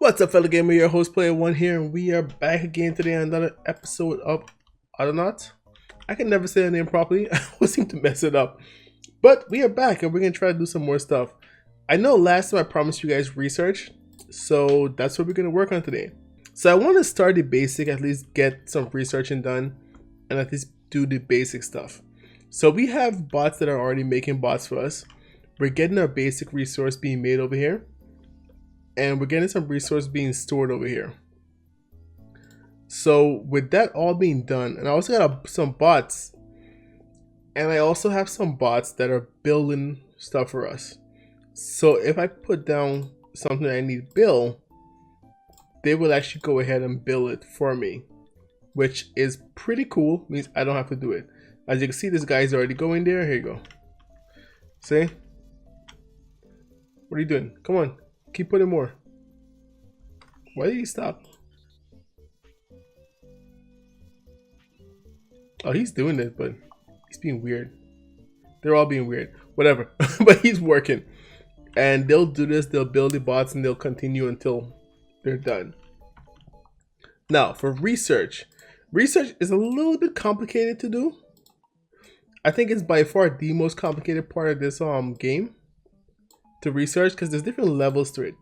What's up, fellow gamer? Your host, Player One here, and we are back again today on another episode of Autonauts. I can never say the name properly. I always seem to mess it up. But we are back, and we're going to try to do some more stuff. I know last time I promised you guys research, so that's what we're going to work on today. So I want to start the basic, at least get some researching done, and at least do the basic stuff. So we have bots that are already making bots for us. We're getting our basic resource being made over here. And we're getting some resource being stored over here. So with that all being done, and I also got some bots, and I also have some bots that are building stuff for us. So if I put down something I need to build, they will actually go ahead and build it for me, which is pretty cool. Means I don't have to do it. As you can see, this guy's already going there. Here you go. See? What are you doing? Come on. Keep putting more. Why did he stop? Oh, he's doing it, but he's being weird. They're all being weird. Whatever. But he's working. And they'll do this. They'll build the bots and they'll continue until they're done. Now, for research. Research is a little bit complicated to do. I think it's by far the most complicated part of this game. To research, because there's different levels to it.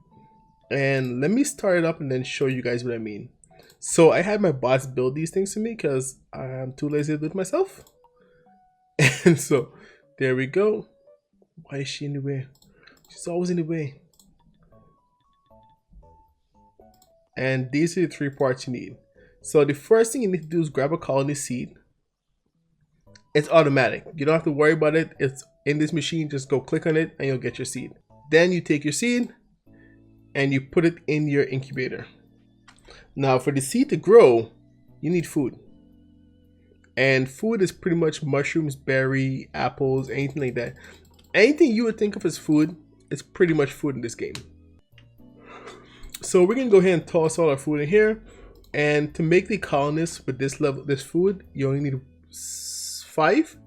And let me start it up and then show you guys what I mean. So I had my bots build these things for me because I'm too lazy to do it myself. And so there we go. Why is she in the way? She's always in the way. And these are the 3 parts you need. So the first thing you need to do is grab a colony seed. It's automatic. You don't have to worry about it. It's in this machine. Just go click on it and you'll get your seed. Then you take your seed and you put it in your incubator. Now for the seed to grow, you need food. And food is pretty much mushrooms, berry, apples, anything like that. Anything you would think of as food is pretty much food in this game. So we're gonna go ahead and toss all our food in here. And to make the colonists with this level, this food, you only need 5.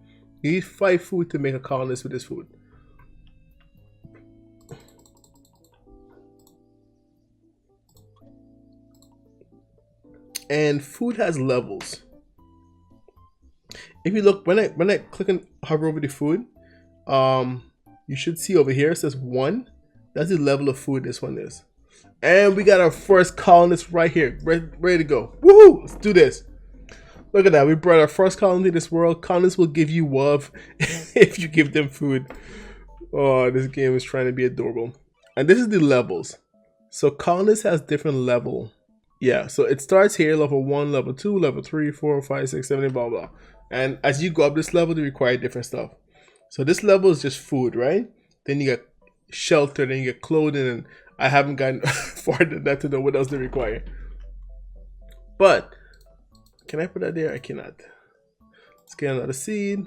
You need 5 food to make a colonist with this food. And food has levels. If you look, when I click and hover over the food, you should see over here it says 1. That's the level of food this one is. And we got our first colonist right here, ready to go. Woohoo! Let's do this. Look at that. We brought our first colony to this world. Colonists will give you love if you give them food. Oh, this game is trying to be adorable. And this is the levels. So colonists has different level. Yeah, so it starts here, level 1, level 2, level 3, 4, 5, 6, 7, blah, blah. And as you go up this level, they require different stuff. So this level is just food, right? Then you get shelter, then you get clothing, and I haven't gotten farther than that to know what else they require. But, can I put that there? I cannot. Let's get another seed.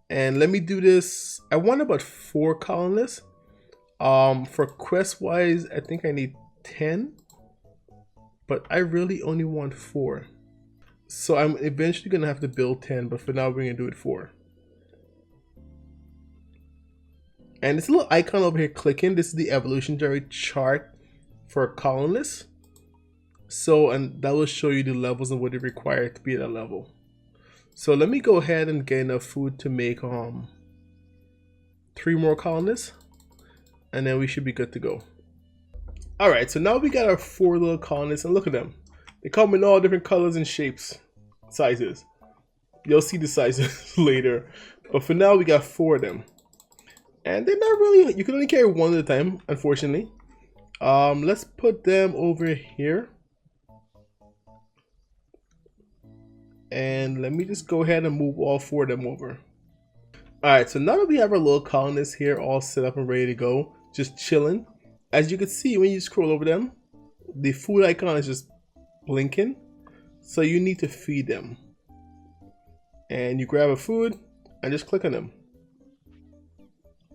And let me do this. I want about 4 colonists. For quest-wise, I think I need 10, but I really only want 4. So I'm eventually gonna have to build 10, but for now we're gonna do it 4. And this little icon over here clicking, this is the evolutionary chart for colonists. So, and that will show you the levels and what they require to be at that level. So let me go ahead and get enough food to make 3 more colonists, and then we should be good to go. Alright, so now we got our 4 little colonists, and look at them. They come in all different colors and shapes, sizes. You'll see the sizes later. But for now, we got 4 of them. And they're not really, you can only carry 1 at a time, unfortunately. Let's put them over here. And let me just go ahead and move all 4 of them over. Alright, so now that we have our little colonists here all set up and ready to go, just chilling. As you can see, when you scroll over them, the food icon is just blinking. So you need to feed them. And you grab a food and just click on them.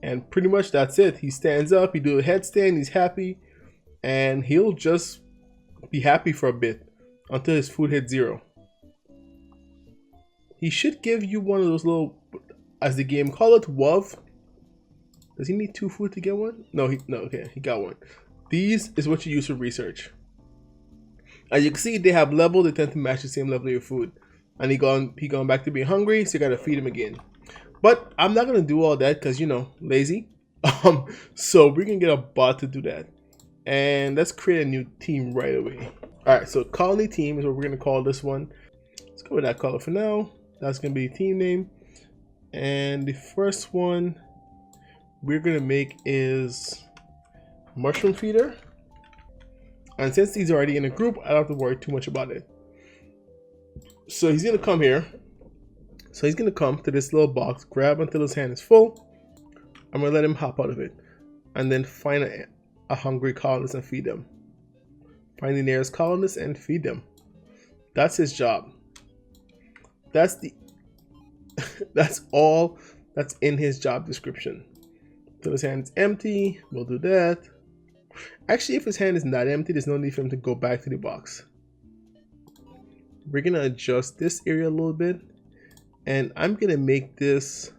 And pretty much that's it. He stands up, you do a headstand, he's happy. And he'll just be happy for a bit until his food hits 0. He should give you one of those little, as the game call it, WOV. Does he need 2 food to get one? No, okay, he got one. These is what you use for research. As you can see, they have level, they tend to match the same level of your food. And he gone back to being hungry, so you gotta feed him again. But I'm not gonna do all that because, you know, lazy. So we're gonna get a bot to do that. And let's create a new team right away. Alright, so colony team is what we're gonna call this one. Let's go with that color for now. That's gonna be team name. And the first one we're gonna make is mushroom feeder. And since he's already in a group, I don't have to worry too much about it. So he's gonna come here. So he's gonna come to this little box, grab until his hand is full. I'm gonna let him hop out of it, and then find a hungry colonist and feed them. Find the nearest colonist and feed them. That's his job. That's the that's all that's in his job description. Till his hand is empty, we'll do that. Actually, if his hand is not empty, there's no need for him to go back to the box. We're gonna adjust this area a little bit, and I'm gonna make this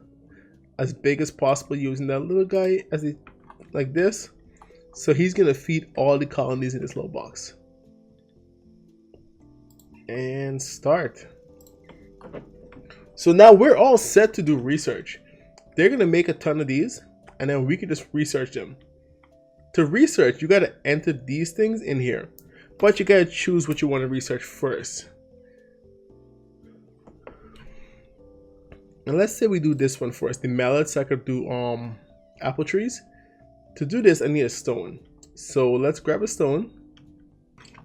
as big as possible using that little guy like this. So he's gonna feed all the colonies in this little box. And start. So now we're all set to do research. They're gonna make a ton of these, and then we can just research them. To research, you gotta enter these things in here, but you gotta choose what you want to research first. And let's say we do this one first, the mallets. So I could do apple trees. To do this, I need a stone. So let's grab a stone.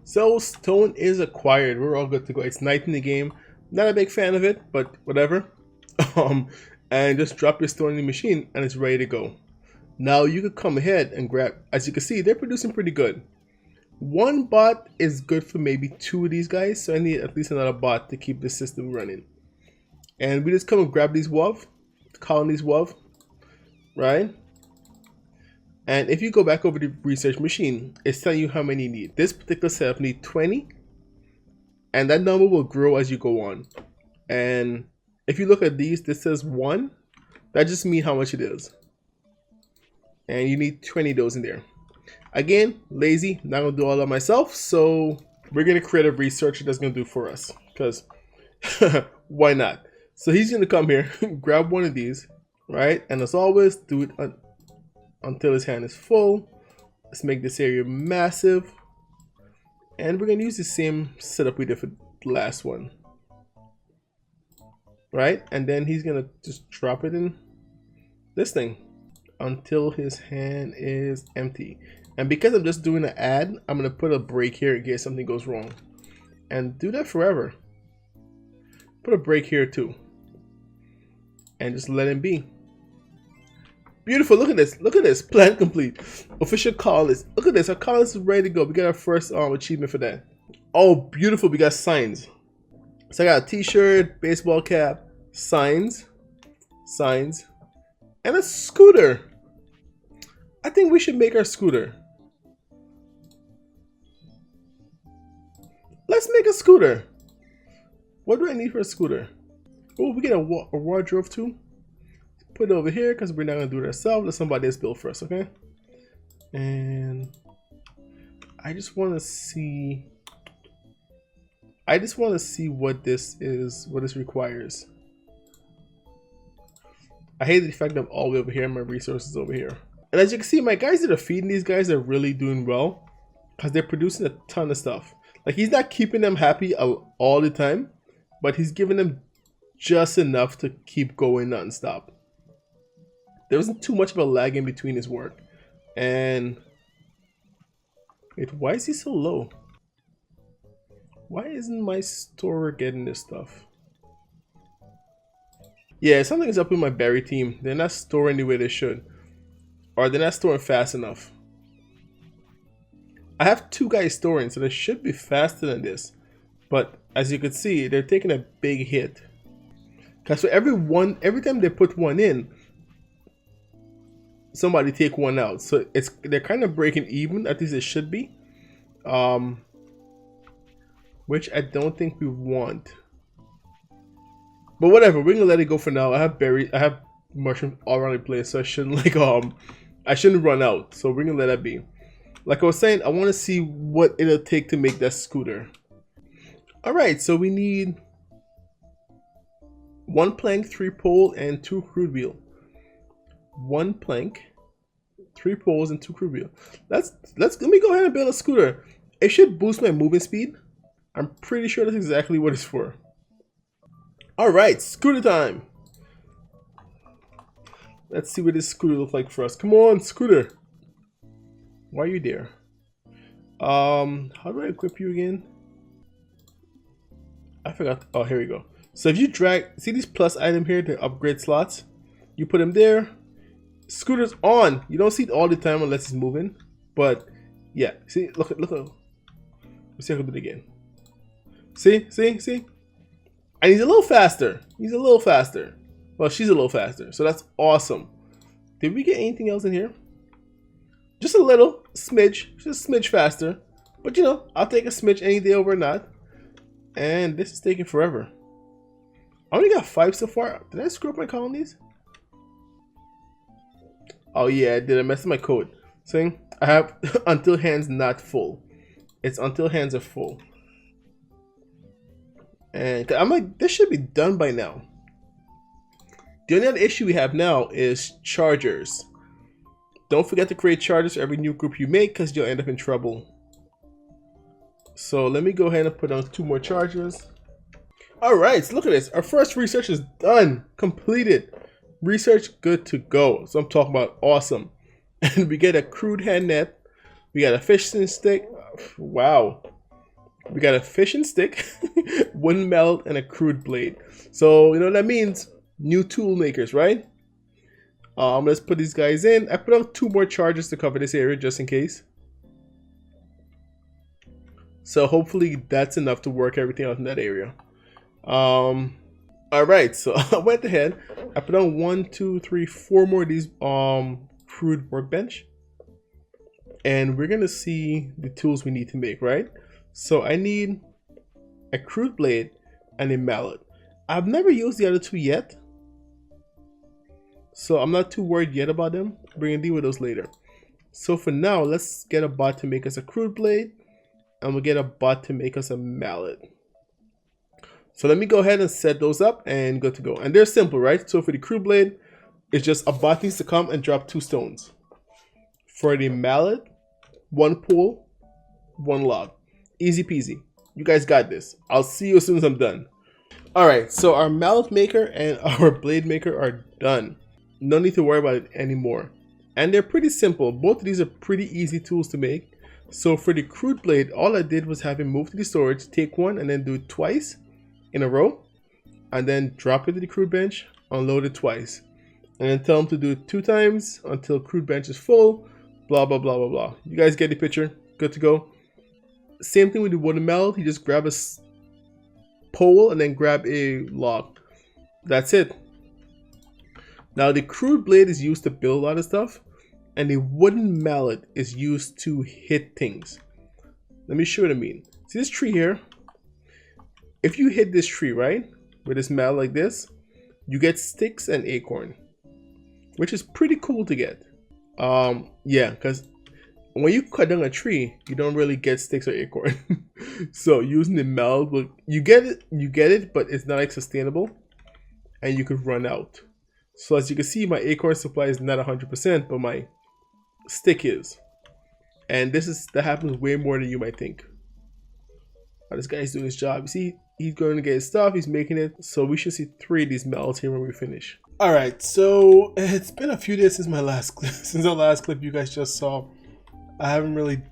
So stone is acquired. We're all good to go. It's night in the game. Not a big fan of it, but whatever. And just drop your stone in the machine, and it's ready to go. Now you could come ahead and grab. As you can see, they're producing pretty good. One bot is good for maybe 2 of these guys, so I need at least another bot to keep the system running. And we just come and grab these WOV, colonies WOV, right? And if you go back over the research machine, it's telling you how many you need. This particular setup needs 20, and that number will grow as you go on. And if you look at these, this says 1. That just means how much it is. And you need 20 of those in there. Again, lazy, not gonna do all that myself, so we're gonna create a researcher that's gonna do for us, because why not? So he's gonna come here, grab one of these, right? And as always, do it until his hand is full. Let's make this area massive, and we're gonna use the same setup we did for the last one, right? And then he's gonna just drop it in this thing until his hand is empty. And because I'm just doing an add, I'm gonna put a break here in case something goes wrong, and do that forever. Put a break here too, and just let him be. Beautiful. Look at this. Look at this. Plan complete. Official colonist. Look at this. Our colonist is ready to go. We got our first achievement for that. Oh, beautiful. We got signs. So I got a t-shirt, baseball cap, signs, and a scooter. I think we should make our scooter. Let's make a scooter. What do I need for a scooter? Oh, we get a wardrobe too. Put it over here because we're not gonna do it ourselves. Let somebody else build first, okay? And I just want to see. What this is, what this requires. I hate the fact that I'm all the way over here and my resources over here. And as you can see, my guys that are feeding these guys are really doing well because they're producing a ton of stuff. Like, he's not keeping them happy all the time, but he's giving them just enough to keep going non-stop. There wasn't too much of a lag in between his work. And wait, why is he so low? Why isn't my store getting this stuff? Yeah, something is up with my berry team. They're not storing the way they should. Or they're not storing fast enough. I have 2 guys storing, so they should be faster than this. But as you can see, they're taking a big hit. Because for every time they put one in, somebody take one out. So they're kind of breaking even, at least it should be. Which I don't think we want. But whatever, we're gonna let it go for now. I have mushrooms all around the place, so I shouldn't I shouldn't run out. So we're gonna let that be. Like I was saying, I want to see what it'll take to make that scooter. All right, so we need 1 plank, 3 pole, and 2 crude wheel. 1 plank, 3 poles, and 2 crude wheel. Let me go ahead and build a scooter. It should boost my movement speed. I'm pretty sure that's exactly what it's for. All right, scooter time. Let's see what this scooter looks like for us. Come on, scooter. Why are you there? How do I equip you again? I forgot. Oh, here we go. So if you drag, see these plus item here, the upgrade slots? You put them there. Scooter's on. You don't see it all the time unless it's moving. But yeah, see, look. Let's see if I can do it again. See? And he's a little faster. Well, she's a little faster. So that's awesome. Did we get anything else in here? Just a little smidge. Just a smidge faster. But you know, I'll take a smidge any day over not. And this is taking forever. I only got 5 so far. Did I screw up my colonies? Oh yeah, I did. I messed up my code. See? I have until hands not full. It's until hands are full. And I'm like, this should be done by now. The only other issue we have now is chargers. Don't forget to create chargers for every new group you make, because you'll end up in trouble. So let me go ahead and put on 2 more chargers. Alright, so look at this. Our first research is done. Completed. Research good to go. So I'm talking about awesome. And we get a crude hand net. We got a fishing stick. Wow. We got a fishing stick, wooden mallet, and a crude blade. So you know what that means? New tool makers, right? Let's put these guys in. I put on 2 more charges to cover this area just in case. So hopefully that's enough to work everything out in that area. Alright, so I went ahead. I put on 1, 2, 3, 4 more of these crude workbench. And we're gonna see the tools we need to make, right? So I need a crude blade and a mallet. I've never used the other 2 yet, so I'm not too worried yet about them. We're gonna deal with those later. So for now, let's get a bot to make us a crude blade, and we'll get a bot to make us a mallet. So let me go ahead and set those up and good to go. And they're simple, right? So for the crude blade, it's just a bot needs to come and drop 2 stones. For the mallet, 1 pole, 1 log. Easy peasy. You guys got this. I'll see you as soon as I'm done. Alright, so our mallet maker and our blade maker are done. No need to worry about it anymore. And they're pretty simple. Both of these are pretty easy tools to make. So for the crude blade, all I did was have him move to the storage, take 1 and then do it twice in a row. And then drop it to the crude bench, unload it twice. And then tell him to do it 2 times until crude bench is full. Blah, blah, blah, blah, blah. You guys get the picture. Good to go. Same thing with the wooden mallet. You just grab a pole and then grab a log. That's it. Now the crude blade is used to build a lot of stuff, and the wooden mallet is used to hit things. Let me show you what I mean. See this tree here? If you hit this tree, right, with this mallet like this, you get sticks and acorn, which is pretty cool to get. Yeah, because when you cut down a tree, you don't really get sticks or acorn. So using the mallet, you get it, but it's not like sustainable, and you could run out. So as you can see, my acorn supply is not 100%, but my stick is. And that happens way more than you might think. Oh, this guy's doing his job. You see, he's going to get his stuff, he's making it. So we should see 3 of these mallets here when we finish. Alright, so it's been a few days since my last clip, since the last clip you guys just saw. I haven't really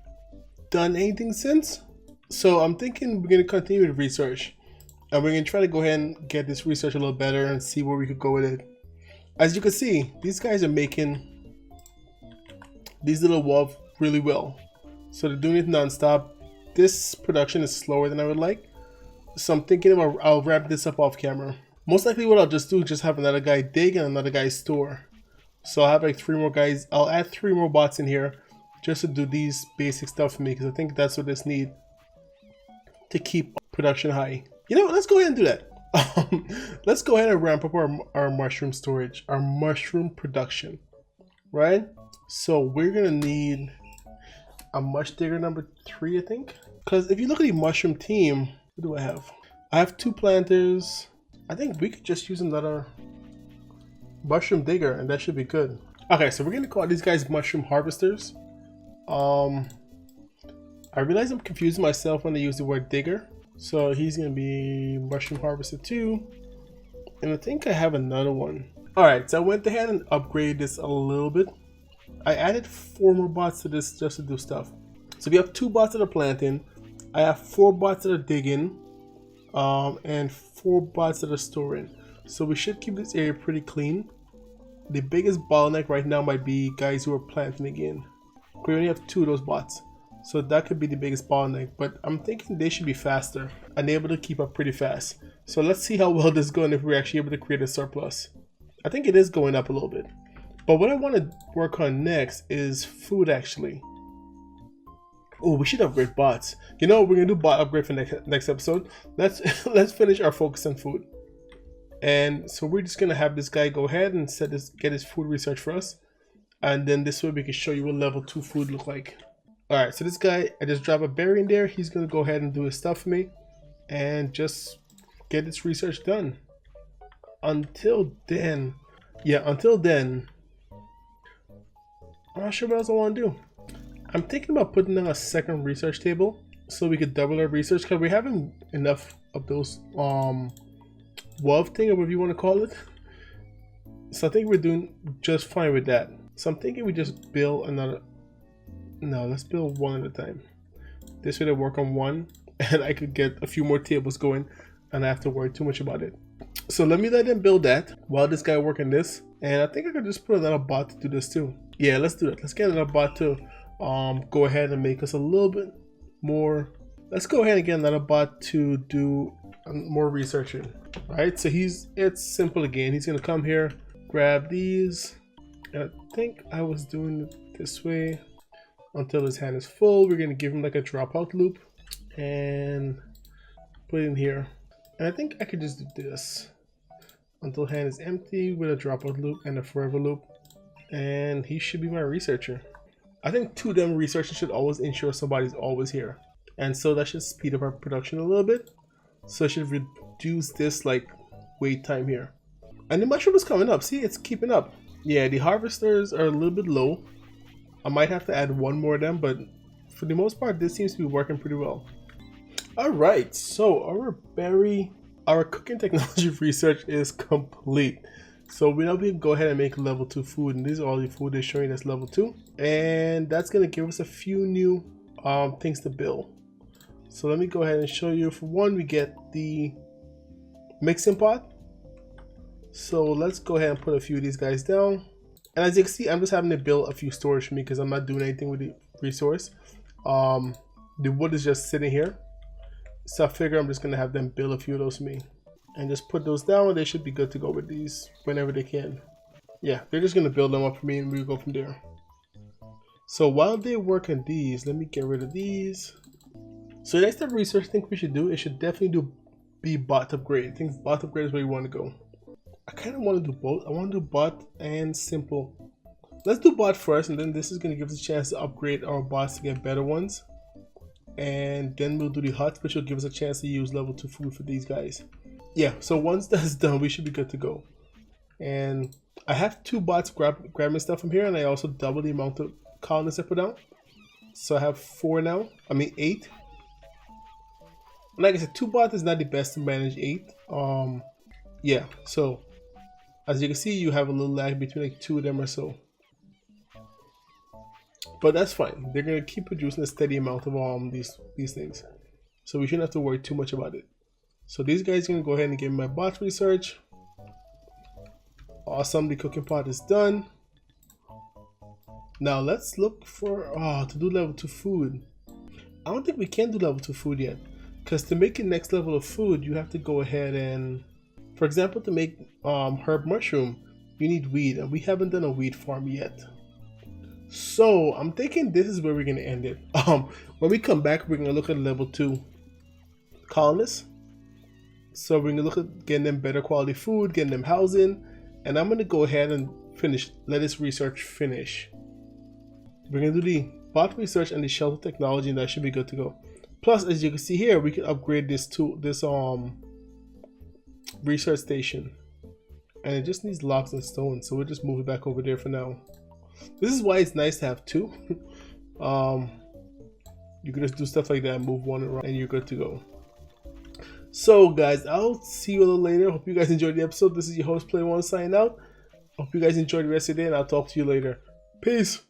done anything since. So I'm thinking we're going to continue with research. And we're going to try to go ahead and get this research a little better and see where we could go with it. As you can see, these guys are making these little walls really well. So they're doing it non-stop. This production is slower than I would like. So I'm thinking I'll wrap this up off camera. Most likely what I'll just do is just have another guy dig and another guy store. So I'll have like 3 more guys. I'll add 3 more bots in here just to do these basic stuff for me, because I think that's what this needs to keep production high. You know, let's go ahead and do that. Let's go ahead and ramp up our mushroom storage, our mushroom production, right? So we're gonna need a much digger number 3, I think. Because if you look at the mushroom team, what do I have? I have 2 planters. I think we could just use another mushroom digger and that should be good. Okay, so we're gonna call these guys mushroom harvesters. I realize I'm confusing myself when I use the word digger. So he's gonna be mushroom harvester 2. And I think I have another one. Alright, so I went ahead and upgraded this a little bit. I added 4 more bots to this just to do stuff. So we have 2 bots that are planting. I have 4 bots that are digging. And 4 bots that are storing. So we should keep this area pretty clean. The biggest bottleneck right now might be guys who are planting again. We only have 2 of those bots. So that could be the biggest bottleneck, but I'm thinking they should be faster and able to keep up pretty fast. So let's see how well this is going if we're actually able to create a surplus. I think it is going up a little bit. But what I want to work on next is food actually. Oh, we should upgrade bots. You know, we're gonna do bot upgrade for next episode. Let's finish our focus on food. And so we're just gonna have this guy go ahead and get his food research for us. And then this way we can show you what level 2 food look like. Alright, so this guy, I just drop a berry in there. He's going to go ahead and do his stuff for me. And just get this research done. Until then, I'm not sure what else I want to do. I'm thinking about putting on a second research table so we could double our research because we're having enough of those WOV thing or whatever you want to call it. So I think we're doing just fine with that. So I'm thinking we just build another. No, let's build one at a time. This way to work on one and I could get a few more tables going and I have to worry too much about it. So let me let them build that while this guy working this. And I think I could just put another bot to do this too. Yeah, let's do it. Let's get another bot to go ahead and make us a little bit more. Let's go ahead and get another bot to do more researching. Right, so it's simple again. He's gonna come here, grab these. And I think I was doing it this way. Until his hand is full, we're going to give him like a dropout loop and put it in here. And I think I could just do this until hand is empty with a dropout loop and a forever loop. And he should be my researcher. I think 2 of them researchers should always ensure somebody's always here. And so that should speed up our production a little bit. So it should reduce this like wait time here. And the mushroom is coming up. See, it's keeping up. Yeah, the harvesters are a little bit low. I might have to add 1 more of them, but for the most part, this seems to be working pretty well. Alright, so our cooking technology research is complete. So we now we can go ahead and make level 2 food, and these are all the food they're showing us level 2. And that's going to give us a few new things to build. So let me go ahead and show you. For one, we get the mixing pot. So let's go ahead and put a few of these guys down. And as you can see, I'm just having to build a few storage for me because I'm not doing anything with the resource. The wood is just sitting here. So I figure I'm just going to have them build a few of those for me. And just put those down and they should be good to go with these whenever they can. Yeah, they're just going to build them up for me and we'll go from there. So while they work on these, let me get rid of these. So the next type of research I think we should do, it should definitely be bot upgrade. I think bot upgrade is where you want to go. I kind of want to do both. I want to do bot and simple. Let's do bot first, and then this is going to give us a chance to upgrade our bots to get better ones. And then we'll do the huts, which will give us a chance to use level 2 food for these guys. Yeah, so once that's done, we should be good to go. And I have 2 bots grabbing stuff from here, and I also double the amount of colonists I put down. So I have 4 now. I mean 8. And like I said, 2 bots is not the best to manage 8. Yeah, so as you can see, you have a little lag between like 2 of them or so. But that's fine. They're gonna keep producing a steady amount of these things. So we shouldn't have to worry too much about it. So these guys are gonna go ahead and give me my bot research. Awesome, the cooking pot is done. Now let's look for to do level 2 food. I don't think we can do level 2 food yet. Because to make the next level of food, you have to go ahead and, for example, to make herb mushroom, you need weed, and we haven't done a weed farm yet. So I'm thinking this is where we're gonna end it. When we come back, we're gonna look at level 2 colonists, So we're gonna look at getting them better quality food, getting them housing, and I'm gonna go ahead and finish. Let this research finish. We're gonna do the bot research and the shelter technology, and that should be good to go. Plus, as you can see here, we can upgrade this to this research station, and it just needs locks and stones, so we'll just move it back over there for now. This is why it's nice to have two. You can just do stuff like that, move one around, and you're good to go. So guys, I'll see you a little later. Hope you guys enjoyed the episode. This is your host Play One signing out. Hope you guys enjoy the rest of the day, and I'll talk to you later. Peace.